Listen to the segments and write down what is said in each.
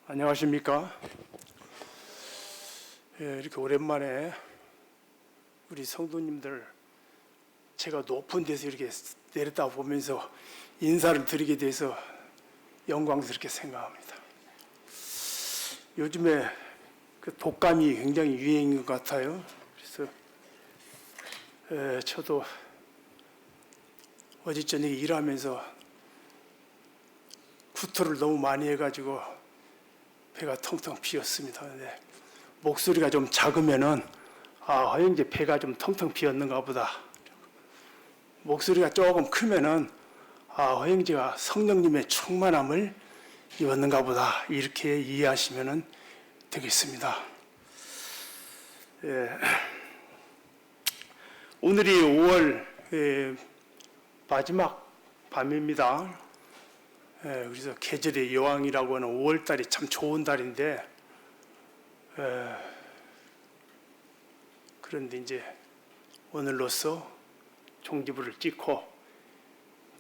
안녕하십니까? 이렇게 오랜만에 우리 성도님들 제가 높은 데서 이렇게 내렸다 보면서 인사를 드리게 돼서 영광스럽게 생각합니다. 요즘에 그 독감이 굉장히 유행인 것 같아요. 그래서 저도 어제 저녁에 일하면서 구토를 너무 많이 해가지고 배가 텅텅 비었습니다. 근데 목소리가 좀 작으면은 허영재 배가 좀 텅텅 비었는가 보다. 목소리가 조금 크면은 허영재가 성령님의 충만함을 입었는가 보다. 이렇게 이해하시면 되겠습니다. 오늘이 5월 마지막 밤입니다. 그래서 계절의 여왕이라고 하는 5월달이 참 좋은 달인데, 그런데 이제 오늘로써 종지부를 찍고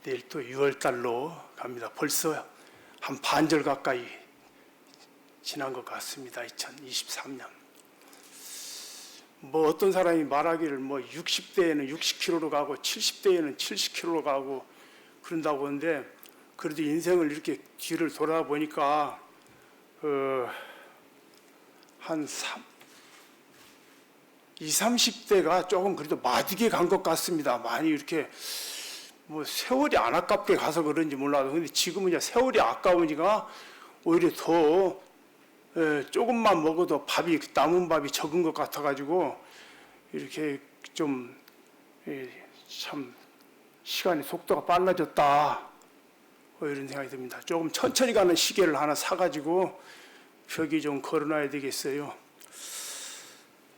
내일 또 6월달로 갑니다. 벌써 한 반절 가까이 지난 것 같습니다. 2023년. 뭐 어떤 사람이 말하기를 뭐 60대에는 60km로 가고 70대에는 70km로 가고 그런다고 하는데, 그래도 인생을 이렇게 뒤를 돌아보니까 한 20, 30대가 조금 그래도 마디게 간 것 같습니다. 많이 이렇게 뭐 세월이 안 아깝게 가서 그런지 몰라도, 근데 지금은 이제 세월이 아까우니까 오히려 더 조금만 먹어도 밥이 남은 밥이 적은 것 같아가지고 이렇게 좀 참 시간의 속도가 빨라졌다. 이런 생각이 듭니다. 조금 천천히 가는 시계를 하나 사가지고 벽이 좀 걸어놔야 되겠어요.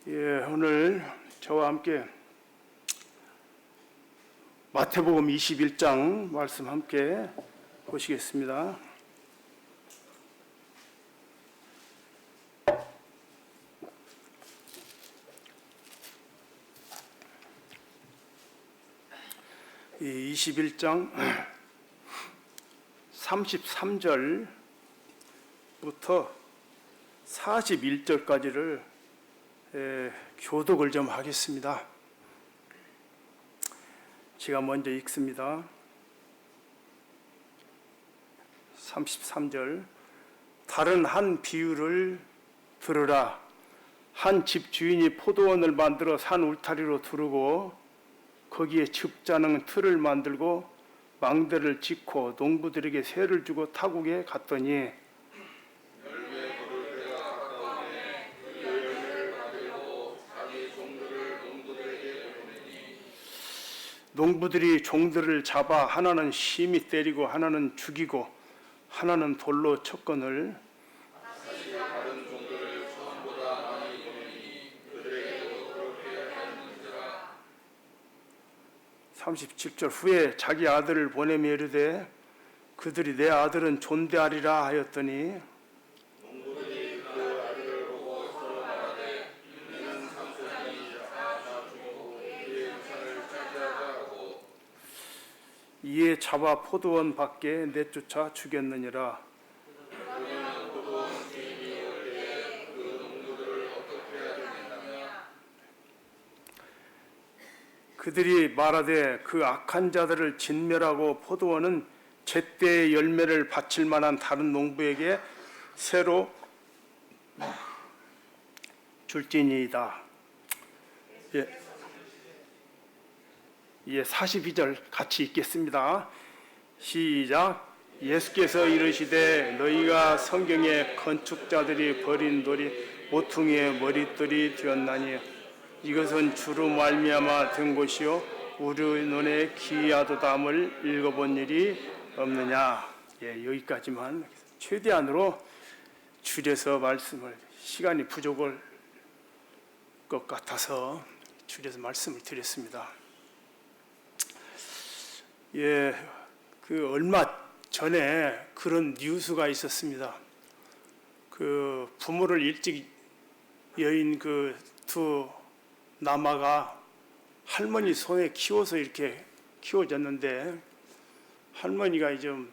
오늘 저와 함께 마태복음 21장 말씀 함께 보시겠습니다. 이 21장 33절부터 41절까지를 교독을 좀 하겠습니다. 제가 먼저 읽습니다. 33절. 다른 한 비유를 들으라. 한 집 주인이 포도원을 만들어 산 울타리로 두르고 거기에 즙자는 틀을 만들고 망대를 짓고 농부들에게 세를 주고 타국에 갔더니 농부들이 종들을 잡아 하나는 심히 때리고 하나는 죽이고 하나는 돌로 쳤거늘 37절. 후에 자기 아들을 보내며 이르되 그들이 내 아들은 존대하리라 하였더니 농부들이 그 아들을 보고 서로 말하되 이는 삼손이 다 죽이고 그의 유산을 차지하자 하고 이에 잡아 포도원 밖에 내쫓아 죽였느니라. 그러면 포도원 주인이 올 때에 그 농부들을 어떻게 해야 되겠느냐. 그들이 말하되 그 악한 자들을 진멸하고 포도원은 제때의 열매를 바칠 만한 다른 농부에게 새로 줄지니이다. 42절 같이 읽겠습니다. 시작. 예수께서 이르시되 너희가 성경에 건축자들이 버린 돌이 모퉁이의 머릿돌이 되었나니 이것은 주로 말미암아 된 것이요 우리 눈에 기이하도다함을 읽어본 일이 없느냐. 여기까지만 최대한으로 줄여서 말씀을, 시간이 부족할 것 같아서 줄여서 말씀을 드렸습니다. 그 얼마 전에 그런 뉴스가 있었습니다. 그 부모를 일찍 여인 그 두 남아가 할머니 손에 키워서 이렇게 키워졌는데 할머니가 좀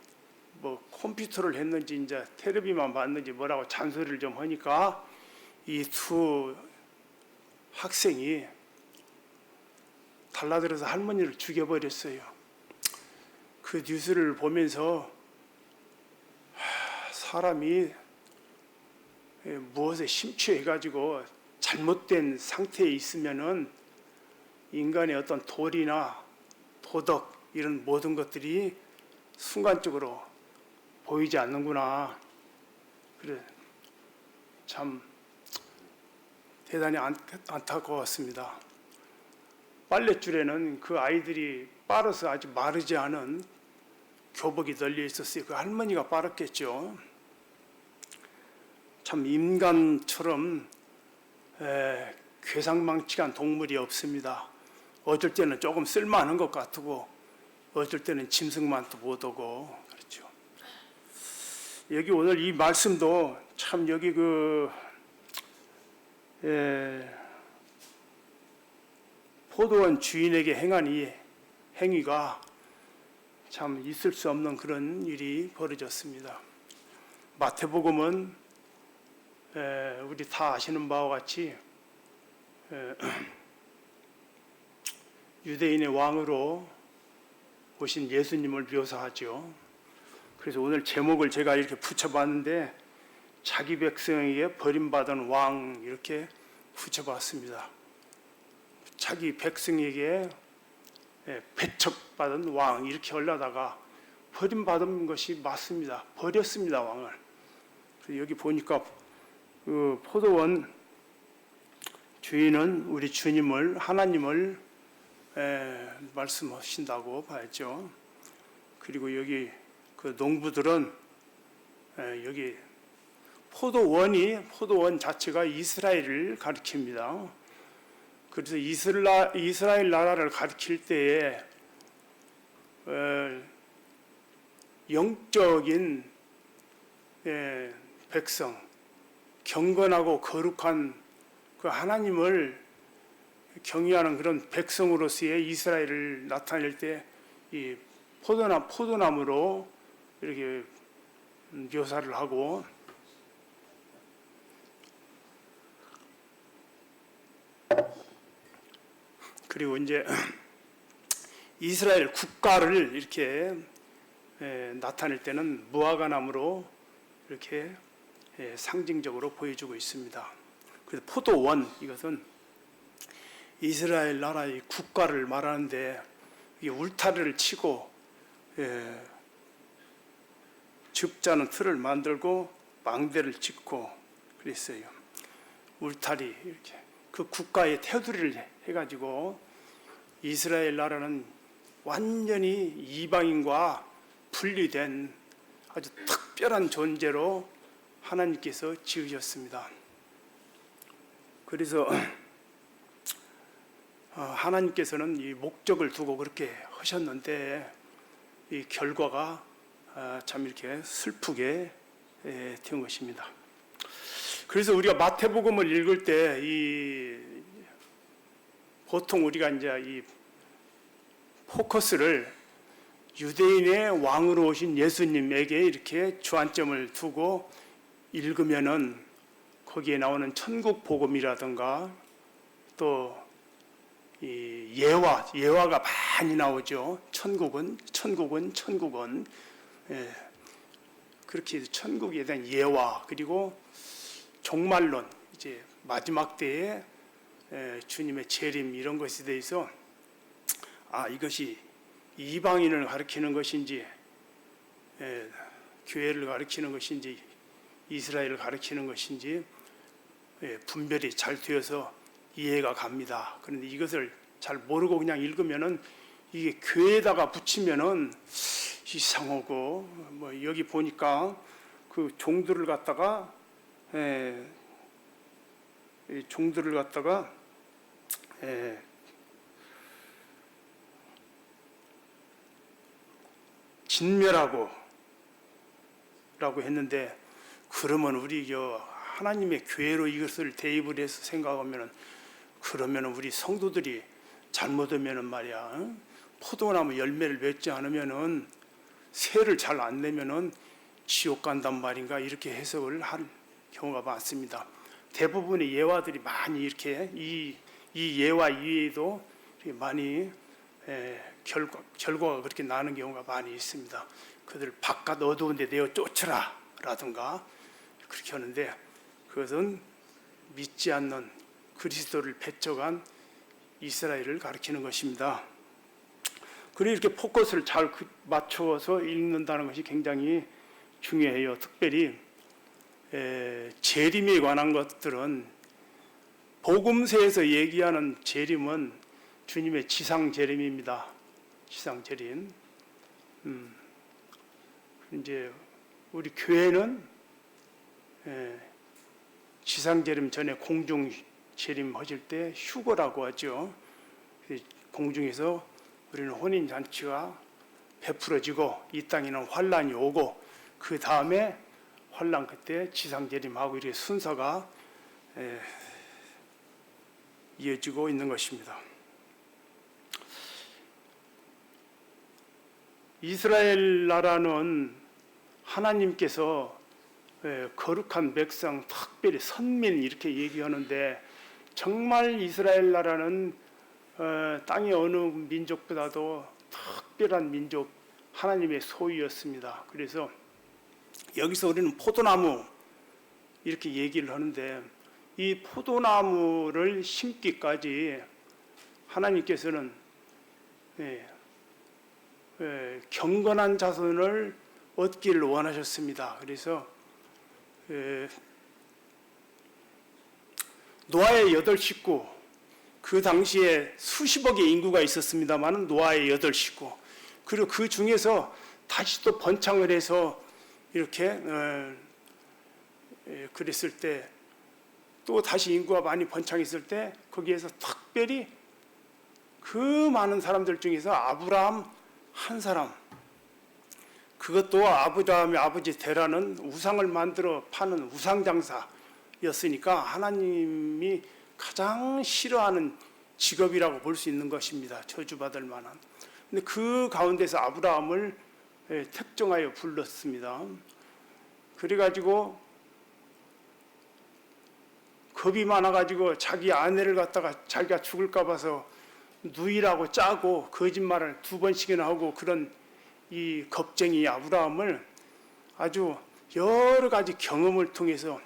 뭐 컴퓨터를 했는지 이제 텔레비만 봤는지 뭐라고 잔소리를 좀 하니까 이 두 학생이 달라들어서 할머니를 죽여버렸어요. 그 뉴스를 보면서 사람이 무엇에 심취해가지고 잘못된 상태에 있으면은 인간의 어떤 도리나 도덕 이런 모든 것들이 순간적으로 보이지 않는구나. 그래 참 대단히 안타까웠습니다. 빨랫줄에는 그 아이들이 빨아서 아직 마르지 않은 교복이 널려 있었어요. 그 할머니가 빨았겠죠. 참 인간처럼 괴상망측한 동물이 없습니다. 어쩔 때는 조금 쓸만한 것 같고 어쩔 때는 짐승만도 못 오고 그렇죠. 여기 오늘 이 말씀도 참 여기 포도원 주인에게 행한 이 행위가 참 있을 수 없는 그런 일이 벌어졌습니다. 마태복음은 우리 다 아시는 바와 같이 유대인의 왕으로 오신 예수님을 묘사하죠. 그래서 오늘 제목을 제가 이렇게 붙여봤는데 자기 백성에게 버림받은 왕 이렇게 붙여봤습니다. 자기 백성에게 배척받은 왕 이렇게 하려다가 버림받은 것이 맞습니다. 버렸습니다, 왕을. 그래서 여기 보니까 그 포도원 주인은 우리 주님을 하나님을 말씀하신다고 봐야죠. 그리고 여기 그 농부들은 여기 포도원 자체가 이스라엘을 가리킵니다. 그래서 이스라엘 나라를 가리킬 때에 영적인 백성, 경건하고 거룩한 그 하나님을 경외하는 그런 백성으로서의 이스라엘을 나타낼 때 이 포도나무로 이렇게 묘사를 하고 그리고 이제 이스라엘 국가를 이렇게 나타낼 때는 무화과나무로 이렇게 상징적으로 보여주고 있습니다. 그래서 포도원 이것은 이스라엘 나라의 국가를 말하는데 이 울타리를 치고 즙자는 틀을 만들고 망대를 짓고 그랬어요. 울타리 이렇게 그 국가의 테두리를 해가지고 이스라엘 나라는 완전히 이방인과 분리된 아주 특별한 존재로 하나님께서 지으셨습니다. 그래서 하나님께서는 이 목적을 두고 그렇게 하셨는데 이 결과가 참 이렇게 슬프게 된 것입니다. 그래서 우리가 마태복음을 읽을 때 보통 우리가 이제 이 포커스를 유대인의 왕으로 오신 예수님에게 이렇게 주안점을 두고 읽으면은 거기에 나오는 천국 복음이라든가 또 이 예화가 많이 나오죠. 천국은 그렇게 천국에 대한 예화 그리고 종말론 이제 마지막 때에 주님의 재림 이런 것에 대해서 이것이 이방인을 가리키는 것인지 교회를 가리키는 것인지 이스라엘을 가리키는 것인지 분별이 잘 되어서 이해가 갑니다. 그런데 이것을 잘 모르고 그냥 읽으면은 이게 교회에다가 붙이면은 이상하고 뭐 여기 보니까 그 종들을 갖다가 진멸하고 라고 했는데 그러면 우리 하나님의 교회로 이것을 대입을 해서 생각하면은 그러면은 우리 성도들이 잘못하면은 말이야 포도나무 열매를 맺지 않으면은 세를 잘 안 내면은 지옥 간단 말인가 이렇게 해석을 한 경우가 많습니다. 대부분의 예화들이 많이 이렇게 이 예화 이외에도 많이 결과가 그렇게 나는 경우가 많이 있습니다. 그들 바깥 어두운 데 내어 쫓으라 라든가 그렇게 하는데 그것은 믿지 않는 그리스도를 배척한 이스라엘을 가리키는 것입니다. 그리고 이렇게 포커스를 잘 맞춰서 읽는다는 것이 굉장히 중요해요. 특별히 재림에 관한 것들은 복음서에서 얘기하는 재림은 주님의 지상 재림입니다. 지상 재림. 이제 우리 교회는 지상 재림 전에 공중 재림 하실 때 휴거라고 하죠. 공중에서 우리는 혼인 잔치가 베풀어지고 이 땅에는 환란이 오고 그 다음에 환란 그때 지상 재림하고 이렇게 순서가 이어지고 있는 것입니다. 이스라엘 나라는 하나님께서 거룩한 백성, 특별히 선민 이렇게 얘기하는데 정말 이스라엘 나라는 땅의 어느 민족보다도 특별한 민족, 하나님의 소유였습니다. 그래서 여기서 우리는 포도나무 이렇게 얘기를 하는데 이 포도나무를 심기까지 하나님께서는 경건한 자손을 얻기를 원하셨습니다. 그래서 노아의 8식구, 그 당시에 수십억의 인구가 있었습니다만 노아의 8식구, 그리고 그 중에서 다시 또 번창을 해서 이렇게 그랬을 때 또 다시 인구가 많이 번창했을 때 거기에서 특별히 그 많은 사람들 중에서 아브라함 한 사람, 그것도 아브라함의 아버지 데라는 우상을 만들어 파는 우상장사였으니까 하나님이 가장 싫어하는 직업이라고 볼 수 있는 것입니다. 저주받을 만한. 근데 그 가운데서 아브라함을 특정하여 불렀습니다. 그래가지고 겁이 많아가지고 자기 아내를 갖다가 자기가 죽을까 봐서 누이라고 짜고 거짓말을 2번씩이나 하고 그런 이 겁쟁이 아브라함을 아주 여러 가지 경험을 통해서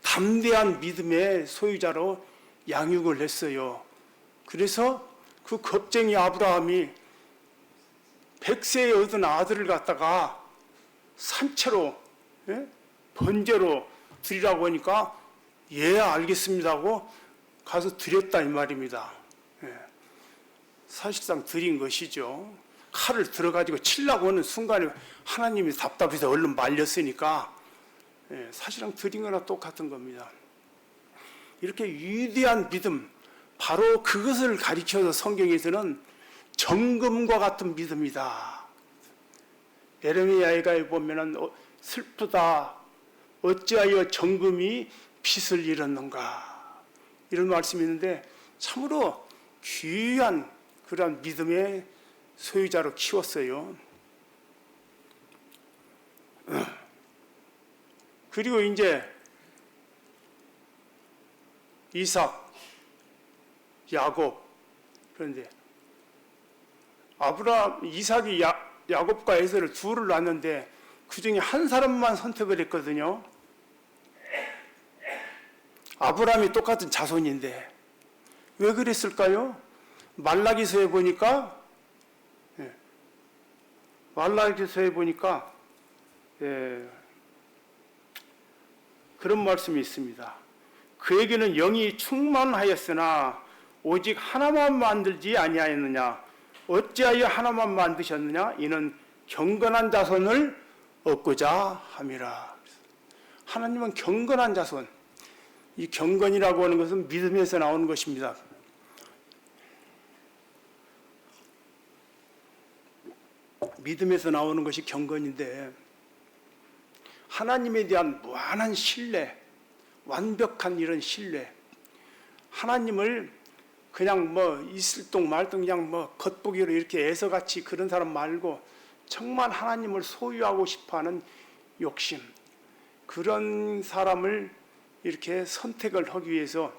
담대한 믿음의 소유자로 양육을 했어요. 그래서 그 겁쟁이 아브라함이 100세에 얻은 아들을 갖다가 산채로 번제로 드리라고 하니까 예 알겠습니다 하고 가서 드렸다 이 말입니다. 사실상 드린 것이죠. 칼을 들어가지고 치려고 하는 순간에 하나님이 답답해서 얼른 말렸으니까 사실상 드린 거나 똑같은 겁니다. 이렇게 위대한 믿음, 바로 그것을 가리켜서 성경에서는 정금과 같은 믿음이다. 에레미야에 보면은 슬프다. 어찌하여 정금이 빚을 잃었는가. 이런 말씀이 있는데 참으로 귀한 그런 믿음의 소유자로 키웠어요. 그리고 이제 이삭, 야곱. 그런데 이삭이 야곱과 에서를 둘을 낳았는데 그 중에 한 사람만 선택을 했거든요. 아브라함이 똑같은 자손인데 왜 그랬을까요? 말라기서에 보니까 그런 말씀이 있습니다. 그에게는 영이 충만하였으나 오직 하나만 만들지 아니하였느냐. 어찌하여 하나만 만드셨느냐. 이는 경건한 자손을 얻고자 함이라. 하나님은 경건한 자손. 이 경건이라고 하는 것은 믿음에서 나오는 것입니다. 믿음에서 나오는 것이 경건인데 하나님에 대한 무한한 신뢰, 완벽한 이런 신뢰, 하나님을 그냥 뭐 있을 똥 말똥 그냥 뭐 겉보기로 이렇게 애서같이 그런 사람 말고 정말 하나님을 소유하고 싶어하는 욕심, 그런 사람을 이렇게 선택을 하기 위해서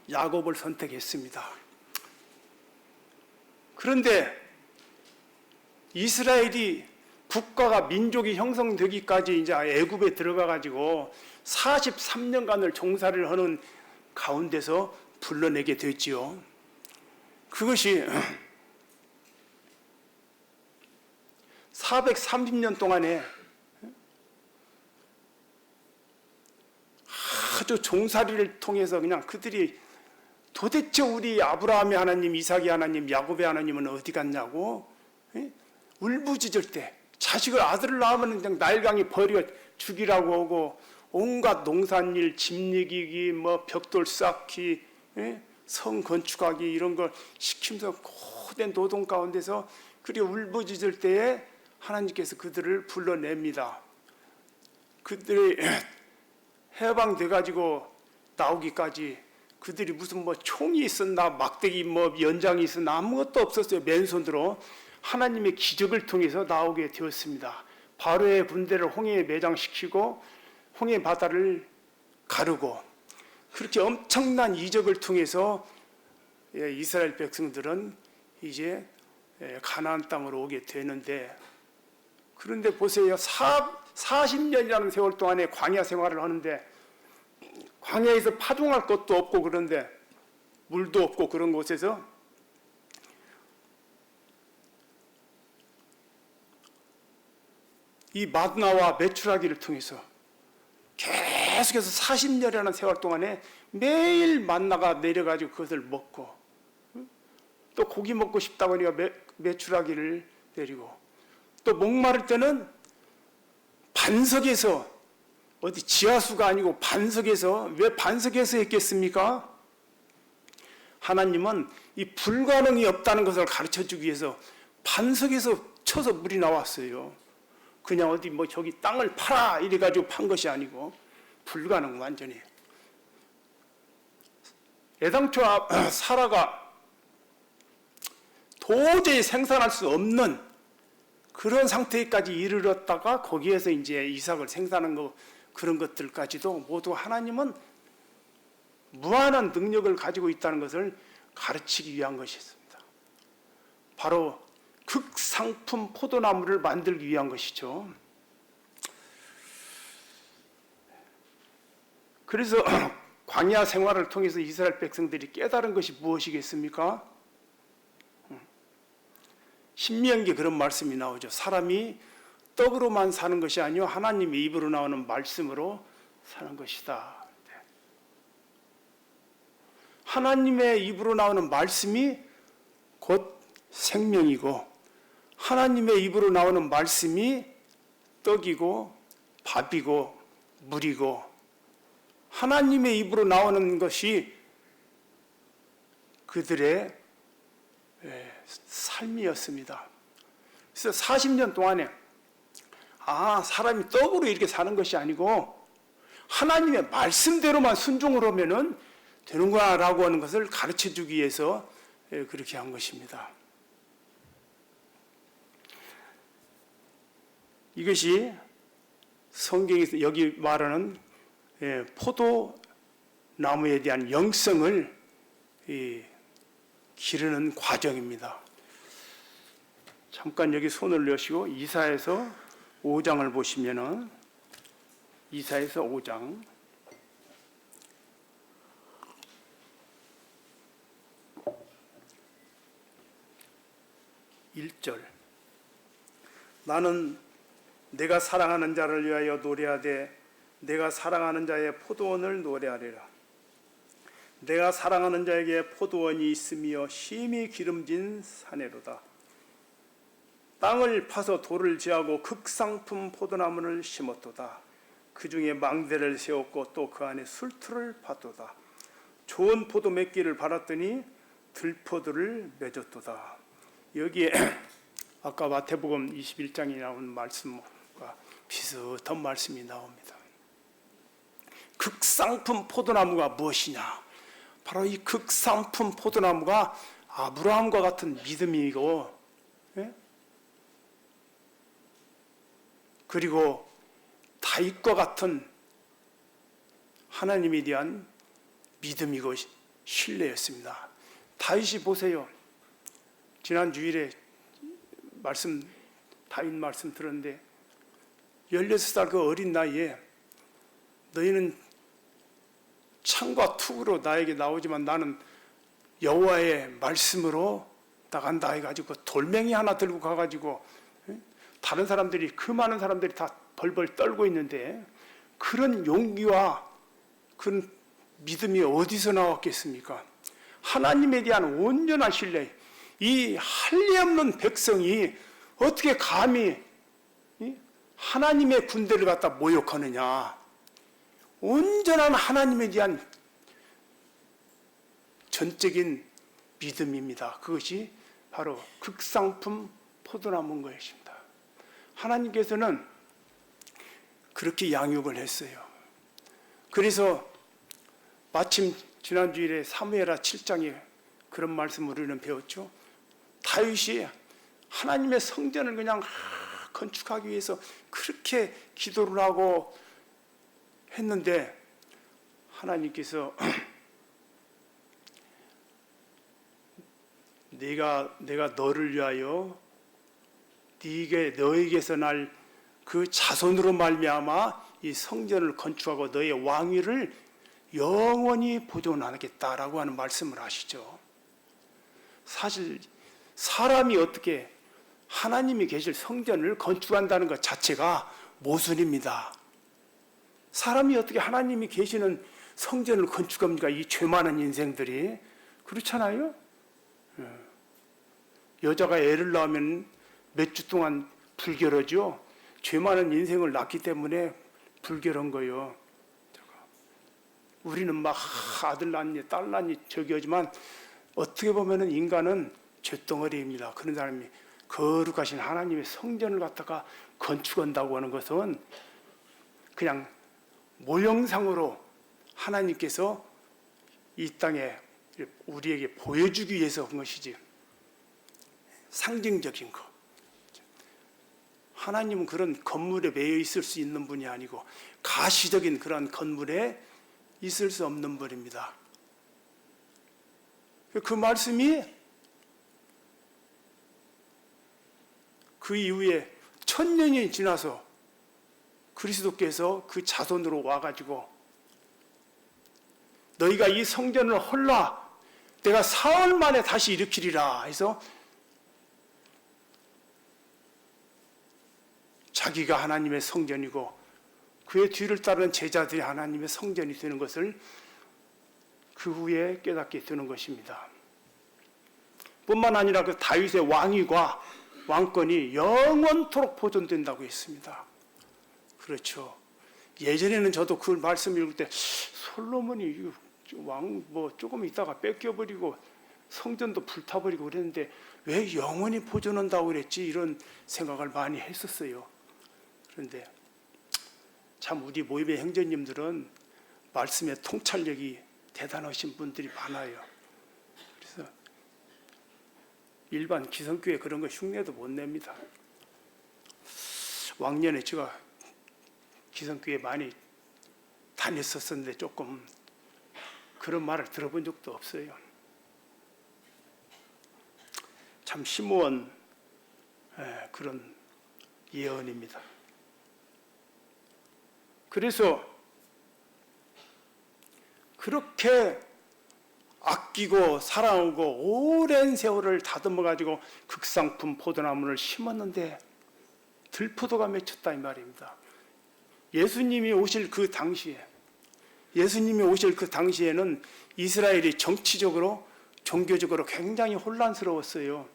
야곱을 선택했습니다. 그런데 이스라엘이 국가가 민족이 형성되기까지 이제 애굽에 들어가 가지고 43년간을 종살이를 하는 가운데서 불러내게 됐지요. 그것이 430년 동안에 아주 종살이를 통해서 그냥 그들이 도대체 우리 아브라함의 하나님, 이삭의 하나님, 야곱의 하나님은 어디 갔냐고 울부짖을 때 자식을 아들을 낳으면 그냥 날강이 버려 죽이라고 하고 온갖 농산일, 집 이기기, 뭐 벽돌 쌓기, 성 건축하기 이런 걸 시키면서 고된 노동 가운데서 그리 울부짖을 때에 하나님께서 그들을 불러냅니다. 그들이 해방돼 가지고 나오기까지 그들이 무슨 뭐 총이 있었나 막대기 뭐 연장이 있었나 아무것도 없었어요. 맨손으로 하나님의 기적을 통해서 나오게 되었습니다. 바로의 군대를 홍해에 매장시키고 홍해 바다를 가르고 그렇게 엄청난 이적을 통해서 이스라엘 백성들은 이제 가나안 땅으로 오게 되는데, 그런데 보세요. 40년이라는 세월 동안에 광야 생활을 하는데 광야에서 파종할 것도 없고 그런데 물도 없고 그런 곳에서 이 만나와 메추라기를 통해서 계속해서 40년이라는 세월 동안에 매일 만나가 내려가지고 그것을 먹고 또 고기 먹고 싶다고 하니까 메추라기를 내리고 또 목마를 때는 반석에서, 어디 지하수가 아니고 반석에서, 왜 반석에서 했겠습니까? 하나님은 이 불가능이 없다는 것을 가르쳐주기 위해서 반석에서 쳐서 물이 나왔어요. 그냥 어디 뭐 저기 땅을 팔아 이래가지고 판 것이 아니고 불가능, 완전히. 애당초 사라가 도저히 생산할 수 없는 그런 상태까지 이르렀다가 거기에서 이제 이삭을 생산한 거, 그런 것들까지도 모두 하나님은 무한한 능력을 가지고 있다는 것을 가르치기 위한 것이었습니다. 바로 극상품 포도나무를 만들기 위한 것이죠. 그래서 광야 생활을 통해서 이스라엘 백성들이 깨달은 것이 무엇이겠습니까? 신명기에 그런 말씀이 나오죠. 사람이 떡으로만 사는 것이 아니요 하나님의 입으로 나오는 말씀으로 사는 것이다. 하나님의 입으로 나오는 말씀이 곧 생명이고 하나님의 입으로 나오는 말씀이 떡이고 밥이고 물이고 하나님의 입으로 나오는 것이 그들의 삶이었습니다. 그래서 40년 동안에 사람이 떡으로 이렇게 사는 것이 아니고 하나님의 말씀대로만 순종을 하면은 되는구나라고 하는 것을 가르쳐주기 위해서 그렇게 한 것입니다. 이것이 성경에서 여기 말하는 포도나무에 대한 영성을 기르는 과정입니다. 잠깐 여기 손을 넣으시고 이사야서 5장을 보시면은 이사야서 5장 1절 나는 내가 사랑하는 자를 위하여 노래하되 내가 사랑하는 자의 포도원을 노래하리라. 내가 사랑하는 자에게 포도원이 있으며 심히 기름진 사내로다. 땅을 파서 돌을 제하고 극상품 포도나무를 심었도다. 그 중에 망대를 세웠고 또 그 안에 술틀을 팠도다. 좋은 포도 맺기를 바랐더니 들포도를 맺었도다. 여기에 아까 마태복음 21장에 나온 말씀과 비슷한 말씀이 나옵니다. 극상품 포도나무가 무엇이냐? 바로 이 극상품 포도나무가 아브라함과 같은 믿음이고 그리고 다윗과 같은 하나님에 대한 믿음이고 신뢰였습니다. 다윗이 보세요. 지난 주일에 다윗 말씀 들었는데 16살 그 어린 나이에 너희는 창과 투구로 나에게 나오지만 나는 여호와의 말씀으로 나간다 해가지고 돌멩이 하나 들고 가가지고 다른 사람들이 그 많은 사람들이 다 벌벌 떨고 있는데 그런 용기와 그런 믿음이 어디서 나왔겠습니까? 하나님에 대한 온전한 신뢰, 이 할례 없는 백성이 어떻게 감히 하나님의 군대를 갖다 모욕하느냐? 온전한 하나님에 대한 전적인 믿음입니다. 그것이 바로 극상품 포도나무인 것입니다. 하나님께서는 그렇게 양육을 했어요. 그래서 마침 지난주일에 사무엘하 7장에 그런 말씀을 우리는 배웠죠. 다윗이 하나님의 성전을 그냥 건축하기 위해서 그렇게 기도를 하고 했는데 하나님께서 내가 너를 위하여 너에게서 날 그 자손으로 말미암아 이 성전을 건축하고 너의 왕위를 영원히 보존하겠다라고 하는 말씀을 하시죠. 사실 사람이 어떻게 하나님이 계실 성전을 건축한다는 것 자체가 모순입니다. 사람이 어떻게 하나님이 계시는 성전을 건축합니까? 이 죄 많은 인생들이. 그렇잖아요? 여자가 애를 낳으면 몇 주 동안 불결하죠. 죄 많은 인생을 낳기 때문에 불결한 거예요. 우리는 막 아들 낳니 딸 낳니 저기 하지만 어떻게 보면 인간은 죄덩어리입니다. 그런 사람이 거룩하신 하나님의 성전을 갖다가 건축한다고 하는 것은 그냥 모형상으로 하나님께서 이 땅에 우리에게 보여주기 위해서 한 것이지 상징적인 것. 하나님은 그런 건물에 매여 있을 수 있는 분이 아니고 가시적인 그런 건물에 있을 수 없는 분입니다. 그 말씀이 그 이후에 1000년이 지나서 그리스도께서 그 자손으로 와가지고 너희가 이 성전을 헐라 내가 사흘 만에 다시 일으키리라 해서 자기가 하나님의 성전이고 그의 뒤를 따르는 제자들이 하나님의 성전이 되는 것을 그 후에 깨닫게 되는 것입니다. 뿐만 아니라 그 다윗의 왕위과 왕권이 영원토록 보존된다고 했습니다. 그렇죠. 예전에는 저도 그 말씀 읽을 때 솔로몬이 조금 있다가 뺏겨버리고 성전도 불타버리고 그랬는데 왜 영원히 보존한다고 그랬지? 이런 생각을 많이 했었어요. 그런데 참 우리 모임의 형제님들은 말씀의 통찰력이 대단하신 분들이 많아요. 그래서 일반 기성교회 그런 거 흉내도 못 냅니다. 왕년에 제가 기성교회 많이 다녔었는데 조금 그런 말을 들어본 적도 없어요. 참 심오한 그런 예언입니다. 그래서 그렇게 아끼고 사랑하고 오랜 세월을 다듬어 가지고 극상품 포도나무를 심었는데 들포도가 맺혔다 이 말입니다. 예수님이 오실 그 당시에는 이스라엘이 정치적으로 종교적으로 굉장히 혼란스러웠어요.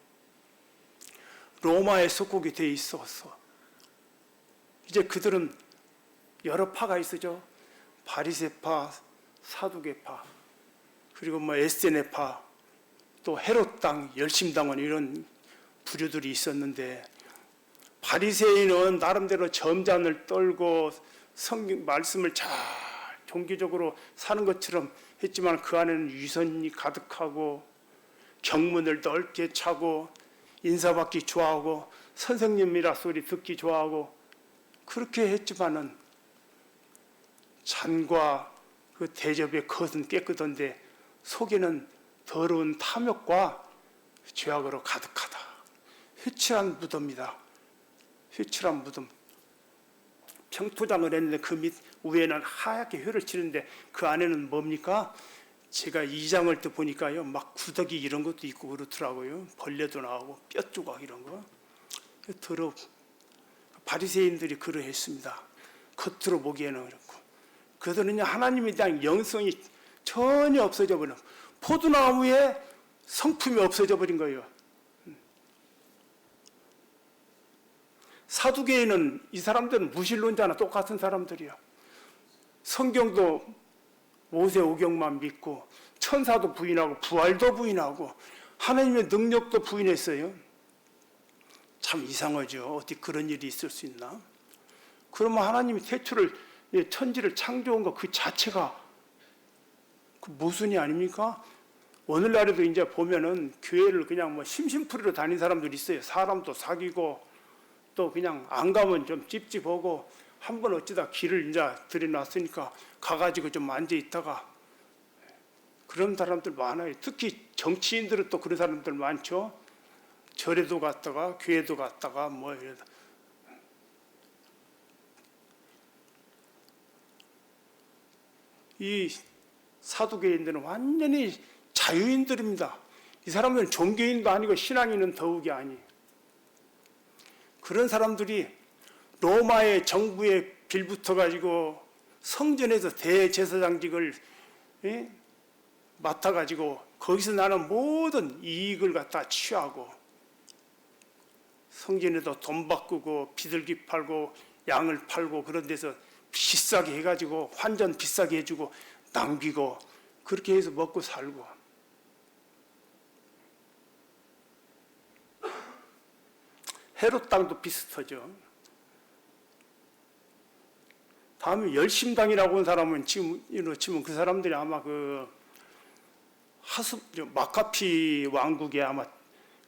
로마의 속국이 돼 있어서 이제 그들은 여러 파가 있었죠. 바리새파, 사두개파, 그리고 에스제네파, 또 헤롯당, 열심당원 이런 부류들이 있었는데 바리새인은 나름대로 점잔을 떨고 성경 말씀을 잘 종교적으로 사는 것처럼 했지만 그 안에는 위선이 가득하고 경문을 넓게 차고 인사받기 좋아하고 선생님이라 소리 듣기 좋아하고 그렇게 했지만은 잔과 그 대접의 겉은 깨끗한데 속에는 더러운 탐욕과 죄악으로 가득하다. 휘칠한 무덤이다. 휘칠한 무덤. 평토장을 했는데 그 밑 위에는 하얗게 휘를 치는데 그 안에는 뭡니까? 제가 2장을 때 보니까요, 막 구더기 이런 것도 있고 그렇더라고요. 벌레도 나오고 뼈 조각 이런 거. 더러워. 바리새인들이 그러했습니다. 겉으로 보기에는 그렇고. 그들은요, 하나님에 대한 영성이 전혀 없어져 버려. 포도나무에 성품이 없어져 버린 거예요. 사두개인은 이 사람들은 무신론자나 똑같은 사람들이야. 성경도 모세오경만 믿고 천사도 부인하고 부활도 부인하고 하나님의 능력도 부인했어요. 참 이상하죠. 어떻게 그런 일이 있을 수 있나? 그러면 하나님이 태초를 천지를 창조한 것 그 자체가 그 모순이 아닙니까? 오늘날에도 이제 보면은 교회를 그냥 뭐 심심풀이로 다니는 사람들이 있어요. 사람도 사귀고 또 그냥 안 가면 좀 찝찝하고 한번 어찌다 길을 이제 들여놨으니까 가가지고 좀 앉아 있다가 그런 사람들 많아요. 특히 정치인들은 또 그런 사람들 많죠. 절에도 갔다가 교회도 갔다가 뭐 이러다. 이 사두개인들은 완전히 자유인들입니다. 이 사람들은 종교인도 아니고 신앙인은 더욱이 아니. 그런 사람들이 로마의 정부에 빌붙어 가지고 성전에서 대제사장직을 맡아 가지고 거기서 나는 모든 이익을 갖다 취하고 성전에도 돈 바꾸고 비둘기 팔고 양을 팔고 그런 데서 비싸게 해가지고 환전 비싸게 해주고 낭비고 그렇게 해서 먹고 살고. 헤롯 땅도 비슷하죠. 다음에 열심당이라고 하는 사람은 지금 치면 그 사람들이 아마 그 마카피 왕국의 아마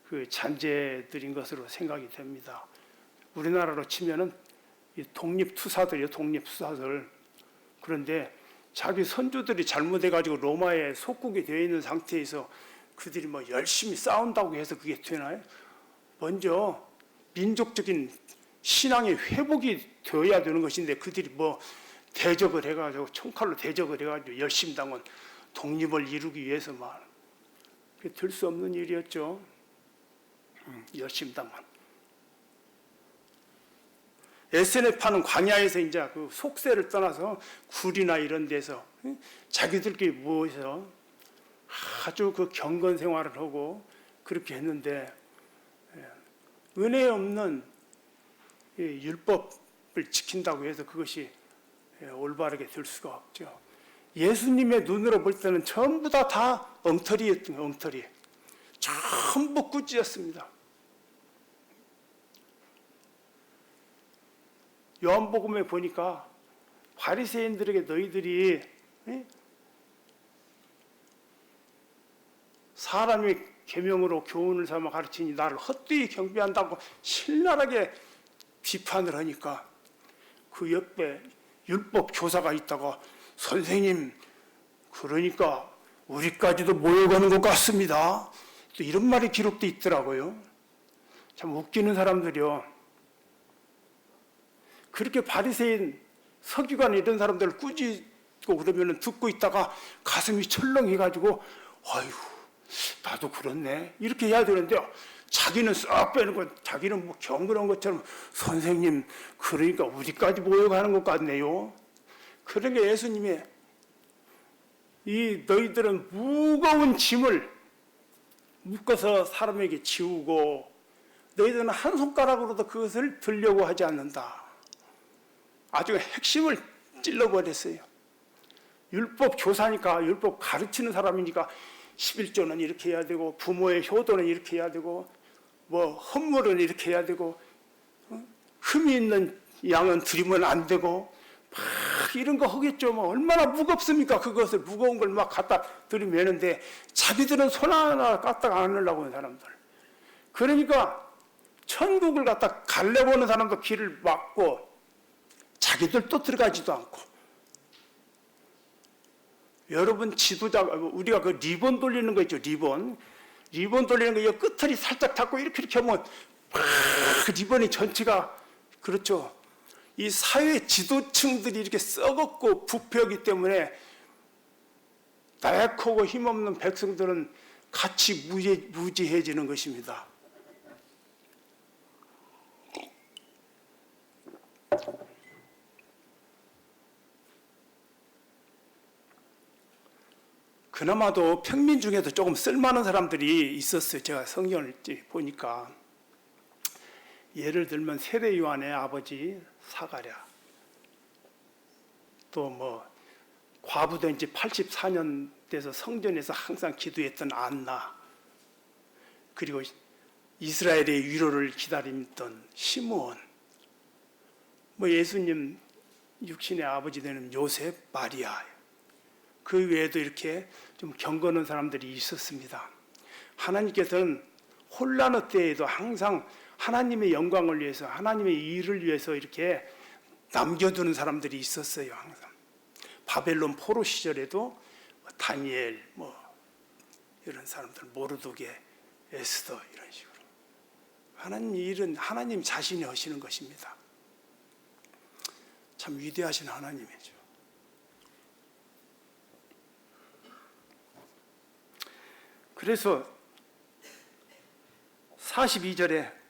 그 잔재들인 것으로 생각이 됩니다. 우리나라로 치면은 독립투사들이요, 독립투사들. 그런데 자기 선조들이 잘못해가지고 로마에 속국이 되어 있는 상태에서 그들이 뭐 열심히 싸운다고 해서 그게 되나요? 먼저 민족적인 신앙의 회복이 되어야 되는 것인데 그들이 뭐 대적을 해가지고 총칼로 대적을 해가지고 열심당은 독립을 이루기 위해서만 그게 될 수 없는 일이었죠. 열심당만. SNF파는 광야에서 이제 그 속세를 떠나서 굴이나 이런 데서 자기들끼리 모여서 아주 그 경건 생활을 하고 그렇게 했는데 은혜 없는 율법을 지킨다고 해서 그것이 올바르게 될 수가 없죠. 예수님의 눈으로 볼 때는 전부 다 엉터리였던 엉터리. 전부 꾸짖었습니다. 요한복음에 보니까 바리새인들에게 너희들이 사람의 계명으로 교훈을 삼아 가르치니 나를 헛되이 경배한다고 신랄하게 비판을 하니까 그 옆에 율법 교사가 있다가 선생님 그러니까 우리까지도 모여가는 것 같습니다. 또 이런 말이 기록돼 있더라고요. 참 웃기는 사람들이요. 그렇게 바리새인 서기관 이런 사람들을 꾸짖고 그러면 듣고 있다가 가슴이 철렁해가지고 아이고 나도 그렇네 이렇게 해야 되는데 자기는 싹 빼는 건 자기는 뭐 경건한 것처럼 선생님 그러니까 우리까지 모여가는 것 같네요. 그러니까 예수님이 이 너희들은 무거운 짐을 묶어서 사람에게 지우고 너희들은 한 손가락으로도 그것을 들려고 하지 않는다. 아주 핵심을 찔러버렸어요. 율법 교사니까 율법 가르치는 사람이니까 11조는 이렇게 해야 되고 부모의 효도는 이렇게 해야 되고 뭐 헌물은 이렇게 해야 되고 흠이 있는 양은 드리면 안 되고 막 이런 거 하겠죠. 뭐 얼마나 무겁습니까? 그것을 무거운 걸 막 갖다 들이매는데 자기들은 손 하나 까딱 안 하려고 하는 사람들. 그러니까 천국을 갖다 가려고 하는 사람도 길을 막고 자기들도 들어가지도 않고. 여러분 지도자, 우리가 그 리본 돌리는 거 있죠, 리본 돌리는 거, 이 끝을 살짝 잡고 이렇게 하면 그 리본이 전체가, 그렇죠. 이 사회 지도층들이 이렇게 썩었고 부패하기 때문에 나약하고 힘없는 백성들은 같이 무지해지는 것입니다. 그나마도 평민 중에도 조금 쓸만한 사람들이 있었어요. 제가 성경을 보니까. 예를 들면 세례 요한의 아버지 사가랴, 또 뭐 과부된 지 84년 돼서 성전에서 항상 기도했던 안나, 그리고 이스라엘의 위로를 기다리던 시므온, 뭐 예수님 육신의 아버지 되는 요셉, 마리아, 그 외에도 이렇게 좀 경건한 사람들이 있었습니다. 하나님께서는 혼란의 때에도 항상 하나님의 영광을 위해서, 하나님의 일을 위해서 이렇게 남겨두는 사람들이 있었어요. 항상 바벨론 포로 시절에도 다니엘, 뭐 이런 사람들, 모르드게, 에스더, 이런 식으로 하나님 일은 하나님 자신이 하시는 것입니다. 참 위대하신 하나님이죠. 그래서 42절에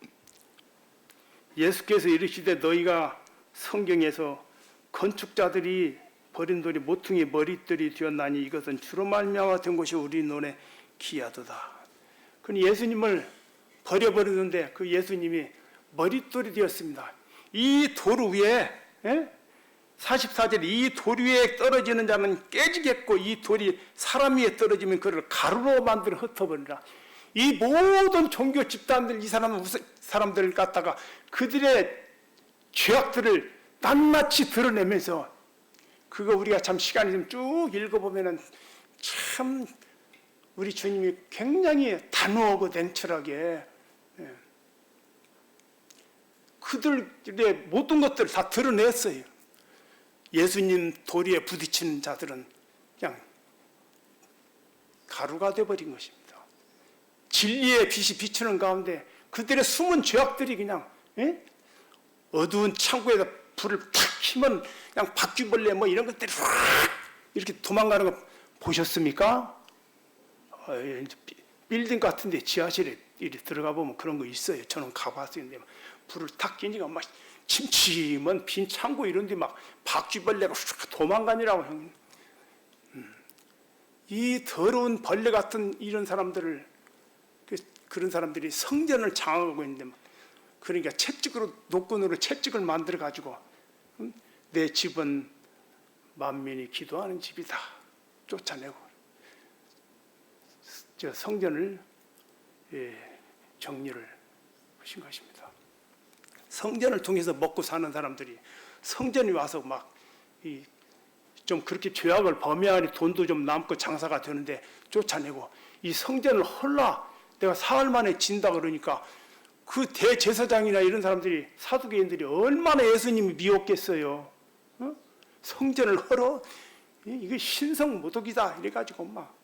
예수께서 이르시되 너희가 성경에서 건축자들이 버린 돌이 모퉁이 머릿돌이 되었나니 이것은 주로 말미암아 된 것이 우리 눈에 귀하도다. 그럼 예수님을 버려버리는데 그 예수님이 머릿돌이 되었습니다. 이 돌 위에 44절에 이 돌 위에 떨어지는 자는 깨지겠고 이 돌이 사람 위에 떨어지면 그를 가루로 만들어 흩어버리라. 이 모든 종교 집단들, 이 사람들을 갖다가 그들의 죄악들을 낱낱이 드러내면서, 그거 우리가 참 시간이 좀 쭉 읽어보면은 참 우리 주님이 굉장히 단호하고 냉철하게 그들의 모든 것들을 다 드러냈어요. 예수님 도리에 부딪히는 자들은 그냥 가루가 되어버린 것입니다. 진리의 빛이 비추는 가운데 그들의 숨은 죄악들이 그냥 어두운 창고에다 불을 탁 켜면 그냥 바퀴벌레 뭐 이런 것들이 확 이렇게 도망가는 거 보셨습니까? 빌딩 같은데 지하실에 들어가 보면 그런 거 있어요. 저는 가봤어요. 근데 불을 탁 켜니까 막 침침한 빈 창고 이런 데 막 바퀴벌레가 휙 도망가니라고. 이 더러운 벌레 같은 이런 사람들을, 그런 사람들이 성전을 장악하고 있는데, 그러니까 채찍으로, 노끈으로 채찍을 만들어 가지고 내 집은 만민이 기도하는 집이다 쫓아내고 저 성전을 정리를 하신 것입니다. 성전을 통해서 먹고 사는 사람들이 성전에 와서 막 좀 그렇게 죄악을 범해하니 돈도 좀 남고 장사가 되는데 쫓아내고, 이 성전을 헐라 내가 사흘 만에 진다 그러니까 그 대제사장이나 이런 사람들이, 사두개인들이 얼마나 예수님이 미웠겠어요. 성전을 헐어? 이거 신성 모독이다 이래가지고 막.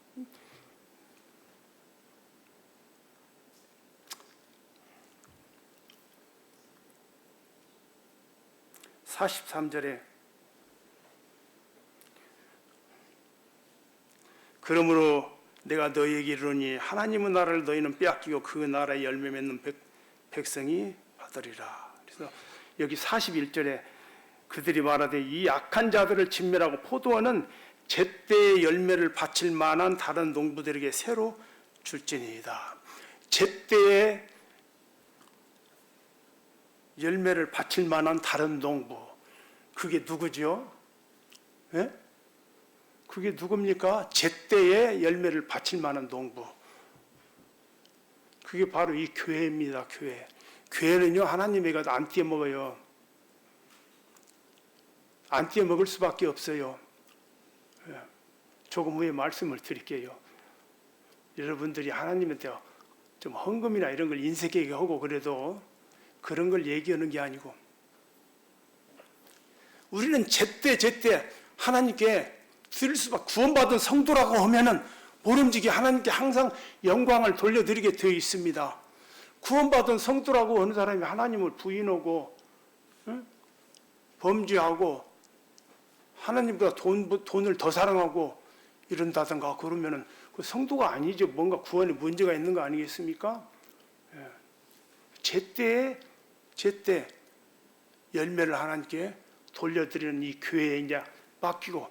43절에 그러므로 내가 너희에게 이르노니 하나님의 나라를 너희는 빼앗기고 그 나라의 열매 맺는 백성이 받으리라. 그래서 여기 41절에 그들이 말하되 이 악한 자들을 진멸하고 포도원은 제때의 열매를 바칠 만한 다른 농부들에게 새로 줄지니이다. 제때의 열매를 바칠 만한 다른 농부, 그게 누구죠? 예? 그게 누굽니까? 제때의 열매를 바칠 만한 농부. 그게 바로 이 교회입니다. 교회. 교회는요, 하나님의 것 안 띄어먹어요. 안 띄어먹을 수밖에 없어요. 조금 후에 말씀을 드릴게요. 여러분들이 하나님한테 좀 헌금이나 이런 걸 인색하게 하고 그래도 그런 걸 얘기하는 게 아니고, 우리는 제때 하나님께 드릴 수밖에, 구원받은 성도라고 하면은 모름지기 하나님께 항상 영광을 돌려드리게 되어 있습니다. 구원받은 성도라고 어느 사람이 하나님을 부인하고 범죄하고 하나님보다 돈을 더 사랑하고 이런다든가 그러면은 그 성도가 아니죠. 뭔가 구원에 문제가 있는 거 아니겠습니까? 제때 열매를 하나님께 돌려드리는 이 교회에 이제 맡기고,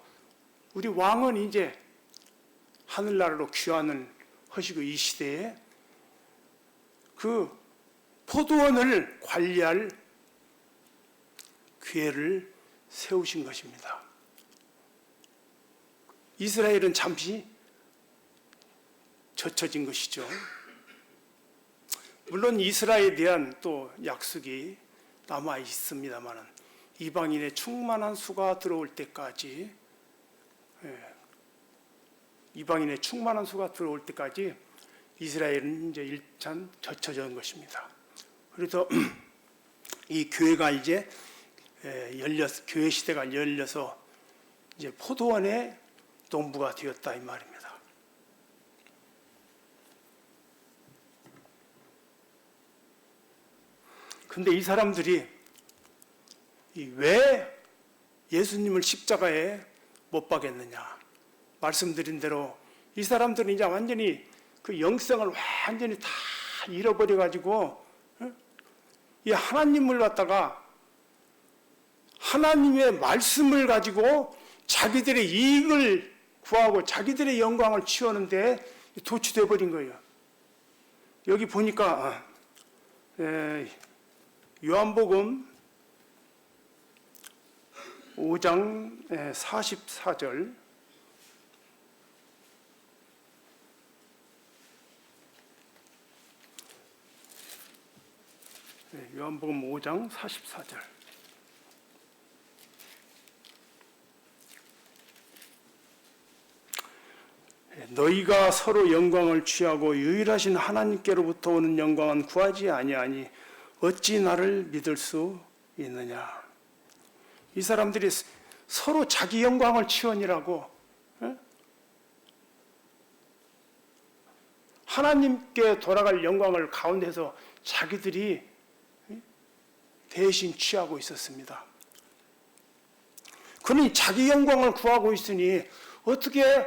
우리 왕은 이제 하늘나라로 귀환을 하시고 이 시대에 그 포도원을 관리할 교회를 세우신 것입니다. 이스라엘은 잠시 젖혀진 것이죠. 물론 이스라엘에 대한 또 약속이 남아 있습니다만 이방인의 충만한 수가 들어올 때까지, 이방인의 충만한 수가 들어올 때까지 이스라엘은 이제 일단 젖혀진 것입니다. 그래서 이 교회가 이제 교회 시대가 열려서 이제 포도원의 농부가 되었다 이 말입니다. 근데 이 사람들이 왜 예수님을 십자가에 못 박았느냐? 말씀드린 대로 이 사람들은 이제 완전히 그 영성을 완전히 다 잃어버려 가지고 이 하나님을 갖다가, 하나님의 말씀을 가지고 자기들의 이익을 구하고 자기들의 영광을 취하는데 도취되어 버린 거예요. 여기 보니까 요한복음 5장 44절, 요한복음 5장 44절. 너희가 서로 영광을 취하고 유일하신 하나님께로부터 오는 영광은 구하지 아니하니 어찌 나를 믿을 수 있느냐. 이 사람들이 서로 자기 영광을 취하니라고, 하나님께 돌아갈 영광을 가운데서 자기들이 대신 취하고 있었습니다. 그러니 자기 영광을 구하고 있으니 어떻게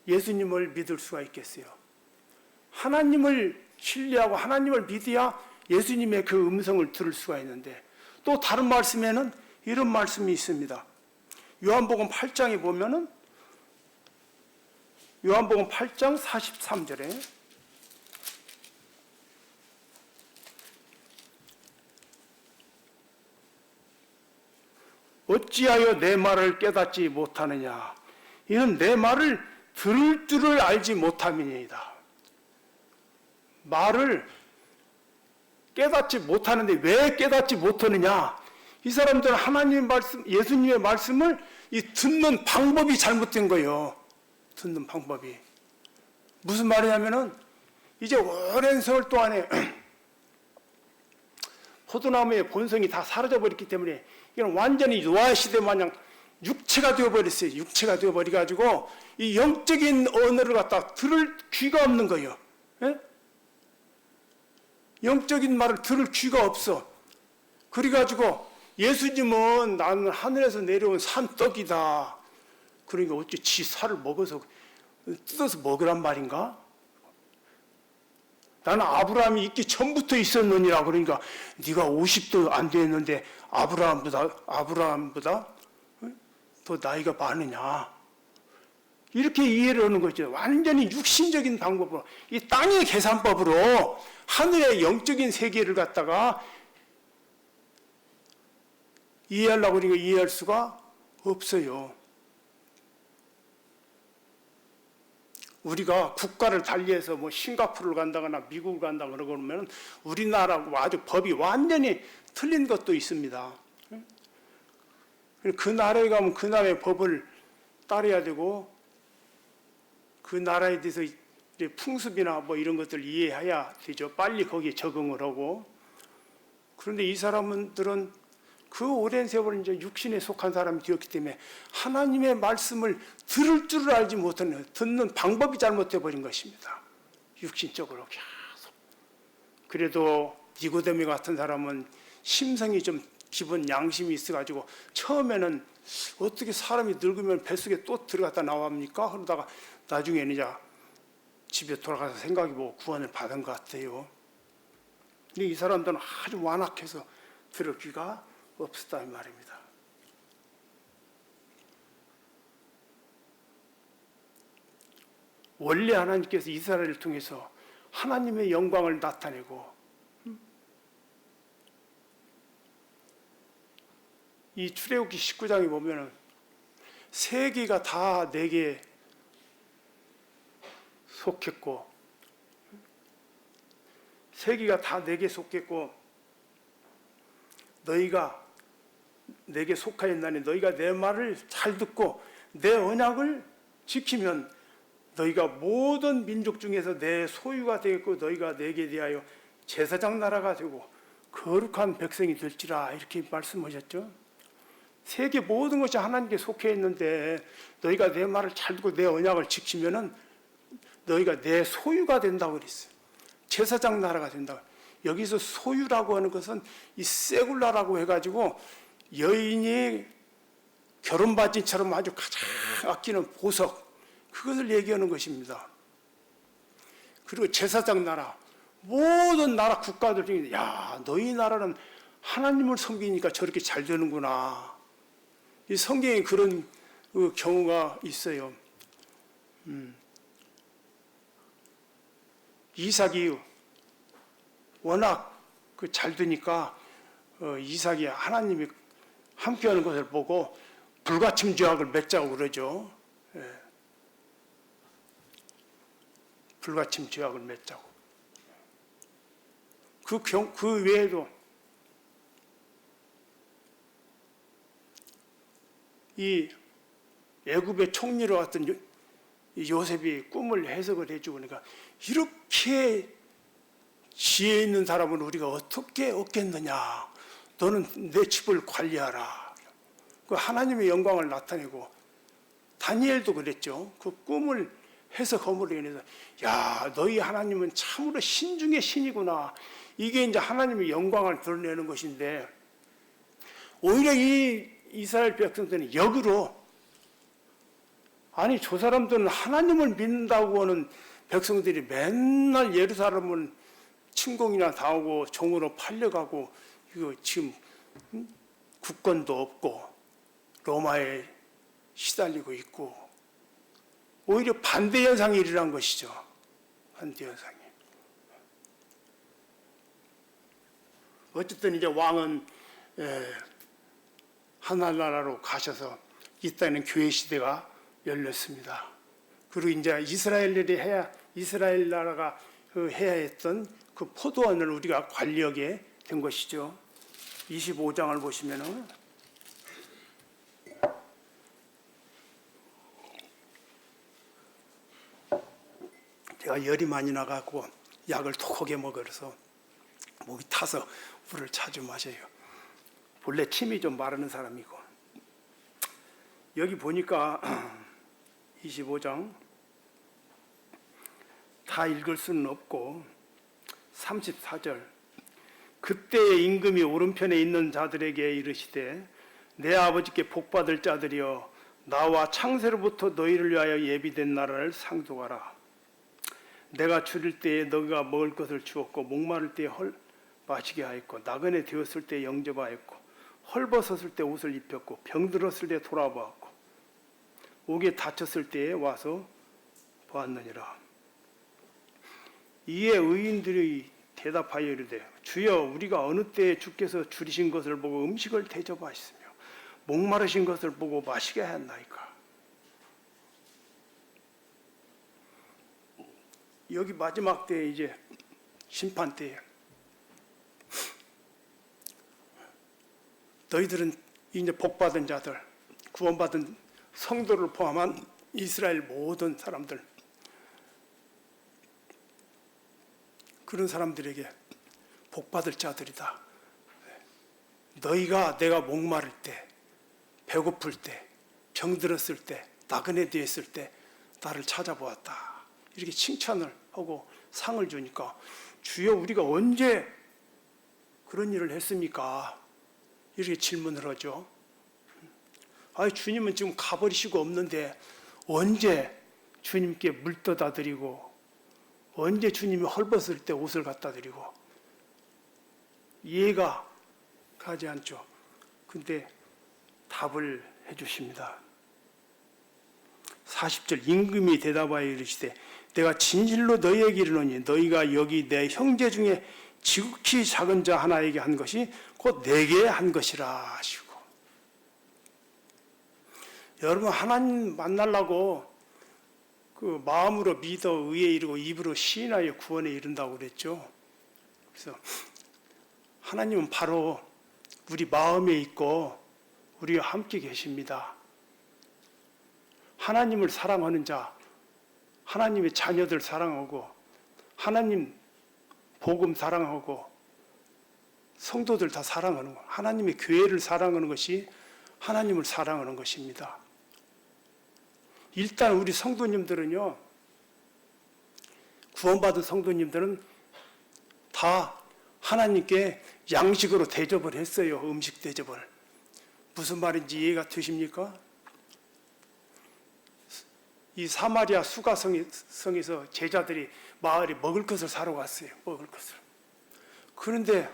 예수님을 믿을 수가 있겠어요? 하나님을 신뢰하고 하나님을 믿어야 예수님의 그 음성을 들을 수가 있는데, 또 다른 말씀에는 이런 말씀이 있습니다. 요한복음 8장에 보면은, 요한복음 8장 43절에 어찌하여 내 말을 깨닫지 못하느냐? 이는 내 말을 들을 줄을 알지 못함이니이다. 말을 깨닫지 못하는데 왜 깨닫지 못하느냐? 이 사람들은 하나님의 말씀, 예수님의 말씀을 듣는 방법이 잘못된 거예요. 듣는 방법이. 무슨 말이냐면은, 이제 오랜 세월 동안에 포도나무의 본성이 다 사라져버렸기 때문에 이건 완전히 노아 시대 마냥 육체가 되어버렸어요. 육체가 되어버려가지고 이 영적인 언어를 갖다 들을 귀가 없는 거예요. 예? 영적인 말을 들을 귀가 없어. 그래가지고 예수님은 나는 하늘에서 내려온 산떡이다. 그러니까 어째 지 살을 먹어서 뜯어서 먹으란 말인가? 나는 아브라함이 있기 전부터 있었느니라. 그러니까 네가 50도 안 됐는데 아브라함보다 더 나이가 많으냐? 이렇게 이해를 하는 거죠. 완전히 육신적인 방법으로, 이 땅의 계산법으로 하늘의 영적인 세계를 갖다가 이해하려고 그러니까 이해할 수가 없어요. 우리가 국가를 달리해서 뭐 싱가포르를 간다거나 미국을 간다거나 그러면 우리나라하고 아주 법이 완전히 틀린 것도 있습니다. 그 나라에 가면 그 나라의 법을 따라야 되고, 그 나라에 대해서 이제 풍습이나 뭐 이런 것들 이해해야 되죠. 빨리 거기에 적응을 하고. 그런데 이 사람들은 그 오랜 세월 이제 육신에 속한 사람이 되었기 때문에 하나님의 말씀을 들을 줄을 알지 못하는, 듣는 방법이 잘못돼 버린 것입니다. 육신적으로 계속. 그래도 니고데미 같은 사람은 심성이 좀 기본 양심이 있어가지고 처음에는 어떻게 사람이 늙으면 뱃속에 또 들어갔다 나옵니까? 그러다가 나중에는 이제 집에 돌아가서 생각해보고 구원을 받은 것 같아요. 근데 이 사람들은 아주 완악해서 들을 귀가 없었다 이 말입니다. 원래 하나님께서 이스라엘을 통해서 하나님의 영광을 나타내고 이 출애굽기 19장에 보면은 세계가 다 내게 속했고 세계가 다 내게 속했고 너희가 내게 속하였나니 너희가 내 말을 잘 듣고 내 언약을 지키면 너희가 모든 민족 중에서 내 소유가 되겠고 너희가 내게 대하여 제사장 나라가 되고 거룩한 백성이 될지라 이렇게 말씀하셨죠. 세계 모든 것이 하나님께 속해 있는데 너희가 내 말을 잘 듣고 내 언약을 지키면은 너희가 내 소유가 된다고 그랬어요. 제사장 나라가 된다고. 여기서 소유라고 하는 것은 이 세굴라라고 해가지고 여인이 결혼받이처럼 아주 가장 아끼는 보석, 그것을 얘기하는 것입니다. 그리고 제사장 나라, 모든 나라 국가들 중에 야 너희 나라는 하나님을 섬기니까 저렇게 잘 되는구나. 이 성경에 그런 경우가 있어요. 이삭이 워낙 잘 되니까 이삭이 하나님이 함께하는 것을 보고 불가침 죄악을 맺자고 그러죠. 예. 불가침 죄악을 맺자고. 그 외에도 이 애굽의 총리로 왔던 요셉이 꿈을 해석을 해주고 그러니까 이렇게 지혜 있는 사람은 우리가 어떻게 얻겠느냐. 너는 내 집을 관리하라. 그 하나님의 영광을 나타내고 다니엘도 그랬죠. 그 꿈을 해석함으로 인해서 야 너희 하나님은 참으로 신 중의 신이구나. 이게 이제 하나님의 영광을 드러내는 것인데 오히려 이 이스라엘 백성들은 역으로 아니 저 사람들은 하나님을 믿는다고 하는 백성들이 맨날 예루살렘은 침공이나 당하고 종으로 팔려가고 이거 지금 국권도 없고 로마에 시달리고 있고 오히려 반대 현상이 일어난 것이죠. 반대 현상이. 어쨌든 이제 왕은 하늘나라로 가셔서 이 땅에는 교회 시대가 열렸습니다. 그리고 이제 이스라엘 나라가 해야 했던 그 포도원을 우리가 관리하게 된 것이죠. 25장을 보시면은 제가 열이 많이 나가고 약을 톡하게 먹어서 목이 타서 물을 자주 마셔요. 본래 침이 좀 마르는 사람이고. 여기 보니까 25장 다 읽을 수는 없고 34절 그때의 임금이 오른편에 있는 자들에게 이르시되 내 아버지께 복받을 자들이여 나와 창세로부터 너희를 위하여 예비된 나라를 상속하라. 내가 줄일 때에 너희가 먹을 것을 주었고 목마를 때에 마시게 하였고 나그네 되었을 때에 영접하였고 헐벗었을 때 옷을 입혔고 병들었을 때 돌아보았고 옥에 닫혔을 때에 와서 보았느니라. 이에 의인들이 대답하여 이르되 주여 우리가 어느 때에 주께서 줄이신 것을 보고 음식을 대접하시으며 목마르신 것을 보고 마시게 하였나이까. 여기 마지막 때에 이제 심판 때에 너희들은 이제 복받은 자들, 구원받은 성도를 포함한 이스라엘 모든 사람들, 그런 사람들에게 복받을 자들이다. 너희가 내가 목마를 때, 배고플 때, 병들었을 때, 나그네 되었을 때 나를 찾아보았다. 이렇게 칭찬을 하고 상을 주니까 주여 우리가 언제 그런 일을 했습니까? 이렇게 질문을 하죠. 아, 주님은 지금 가버리시고 없는데 언제 주님께 물 떠다 드리고 언제 주님이 헐벗을 때 옷을 갖다 드리고 이해가 가지 않죠. 근데 답을 해 주십니다. 40절 임금이 대답하여 이르시되 내가 진실로 너희에게 이르노니 너희가 여기 내 형제 중에 지극히 작은 자 하나에게 한 것이 곧 내게 한 것이라 하시고. 여러분 하나님 만나려고 그 마음으로 믿어 의에 이르고 입으로 시인하여 구원에 이른다고 그랬죠. 그래서 하나님은 바로 우리 마음에 있고 우리와 함께 계십니다. 하나님을 사랑하는 자, 하나님의 자녀들 사랑하고 하나님 복음 사랑하고 성도들 다 사랑하는 것, 하나님의 교회를 사랑하는 것이 하나님을 사랑하는 것입니다. 일단 우리 성도님들은요, 구원받은 성도님들은 다 하나님께 양식으로 대접을 했어요. 음식 대접을. 무슨 말인지 이해가 되십니까? 이 사마리아 수가성에서 제자들이 마을에 먹을 것을 사러 갔어요. 먹을 것을. 그런데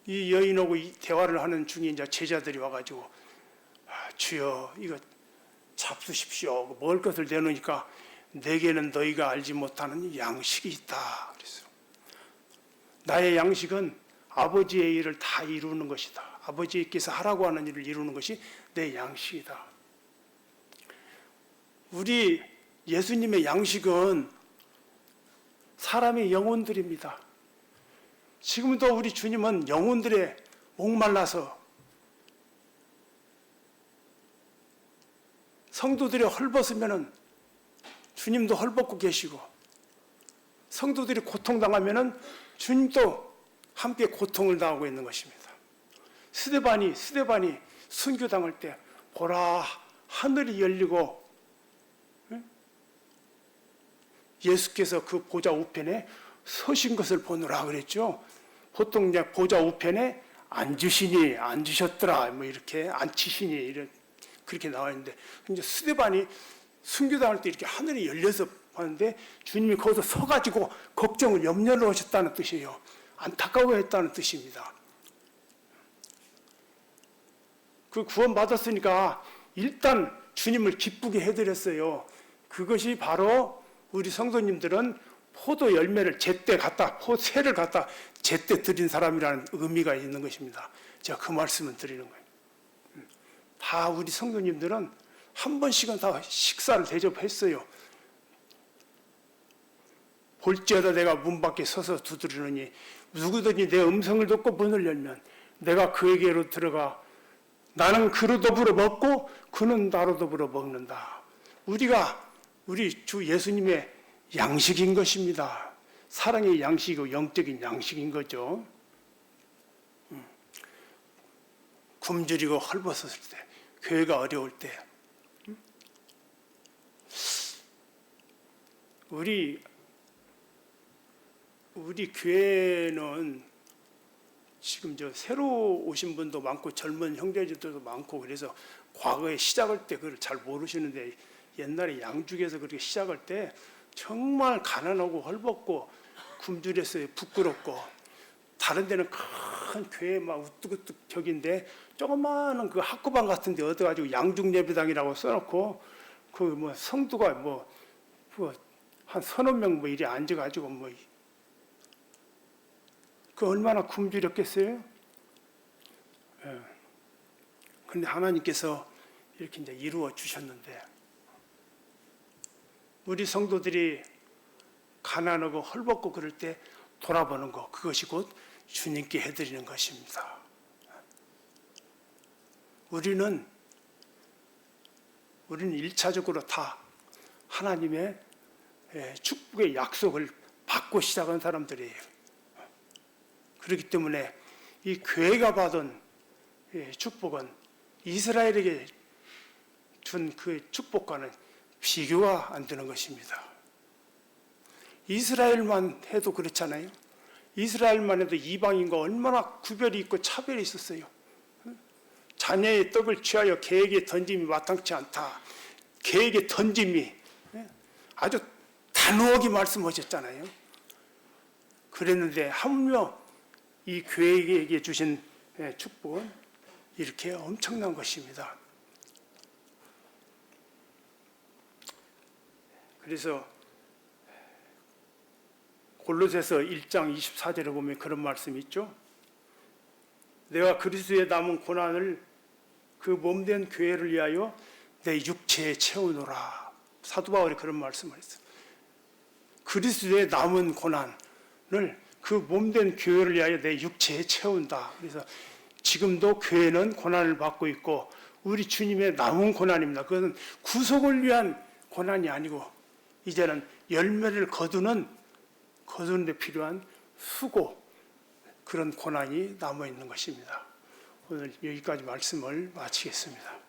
이 여인하고 이 대화를 하는 중에 이제 제자들이 와가지고 주여 이거 잡수십시오. 먹을 것을 내놓으니까 내게는 너희가 알지 못하는 양식이 있다. 그래서 나의 양식은 아버지의 일을 다 이루는 것이다. 아버지께서 하라고 하는 일을 이루는 것이 내 양식이다. 우리 예수님의 양식은 사람의 영혼들입니다. 지금도 우리 주님은 영혼들의 목말라서 성도들이 헐벗으면 주님도 헐벗고 계시고 성도들이 고통당하면 주님도 함께 고통을 당하고 있는 것입니다. 스데반이 순교당할 때 보라 하늘이 열리고 예수께서 그 보좌 우편에 서신 것을 보느라 그랬죠. 보통 이제 보좌 우편에 앉으시니 앉으셨더라 뭐 이렇게 앉히시니 이런 그렇게 나와 있는데 이제 스데반이 순교당할 때 이렇게 하늘이 열려서 하는데 주님이 거기서 서가지고 걱정을 염려를 하셨다는 뜻이에요. 안타까워했다는 뜻입니다. 그 구원 받았으니까 일단 주님을 기쁘게 해드렸어요. 그것이 바로 우리 성도님들은 포도 열매를 제때 갖다 포새를 갖다 제때 드린 사람이라는 의미가 있는 것입니다. 제가 그 말씀을 드리는 거예요. 다 우리 성도님들은 한 번씩은 다 식사를 대접했어요. 볼지어다 내가 문 밖에 서서 두드리느니 누구든지 내 음성을 듣고 문을 열면 내가 그에게로 들어가 나는 그로 더불어 먹고 그는 나로 더불어 먹는다. 우리가 우리 주 예수님의 양식인 것입니다. 사랑의 양식이고 영적인 양식인 거죠. 굶주리고 헐벗었을 때, 교회가 어려울 때, 우리 교회는 지금 새로 오신 분도 많고 젊은 형제들도 많고 그래서 과거에 시작할 때 그걸 잘 모르시는데 옛날에 양주에서 그렇게 시작할 때 정말 가난하고 헐벗고 굶주렸어요. 부끄럽고 다른 데는 큰 교회 막 우뚝우뚝 벽인데 조그마한 그 학구방 같은 데 얻어가지고 양중예배당이라고 써놓고 그 뭐 성도가 한 서너 명 이리 앉아가지고 그 얼마나 굶주렸겠어요? 예. 근데 하나님께서 이렇게 이제 이루어 주셨는데 우리 성도들이 가난하고 헐벗고 그럴 때 돌아보는 것, 그것이 곧 주님께 해드리는 것입니다. 우리는 일차적으로 다 하나님의 축복의 약속을 받고 시작한 사람들이에요. 그렇기 때문에 이 교회가 받은 축복은 이스라엘에게 준 그 축복과는 비교가 안 되는 것입니다. 이스라엘만 해도 그렇잖아요. 이스라엘만 해도 이방인과 얼마나 구별이 있고 차별이 있었어요. 자녀의 떡을 취하여 개에게 던짐이 마땅치 않다. 개에게 던짐이 아주 단호하게 말씀하셨잖아요. 그랬는데 하물며 이 교회에게 주신 축복은 이렇게 엄청난 것입니다. 그래서 골로새서 1장 24절에 보면 그런 말씀이 있죠. 내가 그리스도의 남은 고난을 그 몸된 교회를 위하여 내 육체에 채우노라. 사도 바울이 그런 말씀을 했어요. 그리스도의 남은 고난을 그 몸된 교회를 위하여 내 육체에 채운다. 그래서 지금도 교회는 고난을 받고 있고 우리 주님의 남은 고난입니다. 그것은 구속을 위한 고난이 아니고 이제는 열매를 거두는 데 필요한 수고, 그런 고난이 남아 있는 것입니다. 오늘 여기까지 말씀을 마치겠습니다.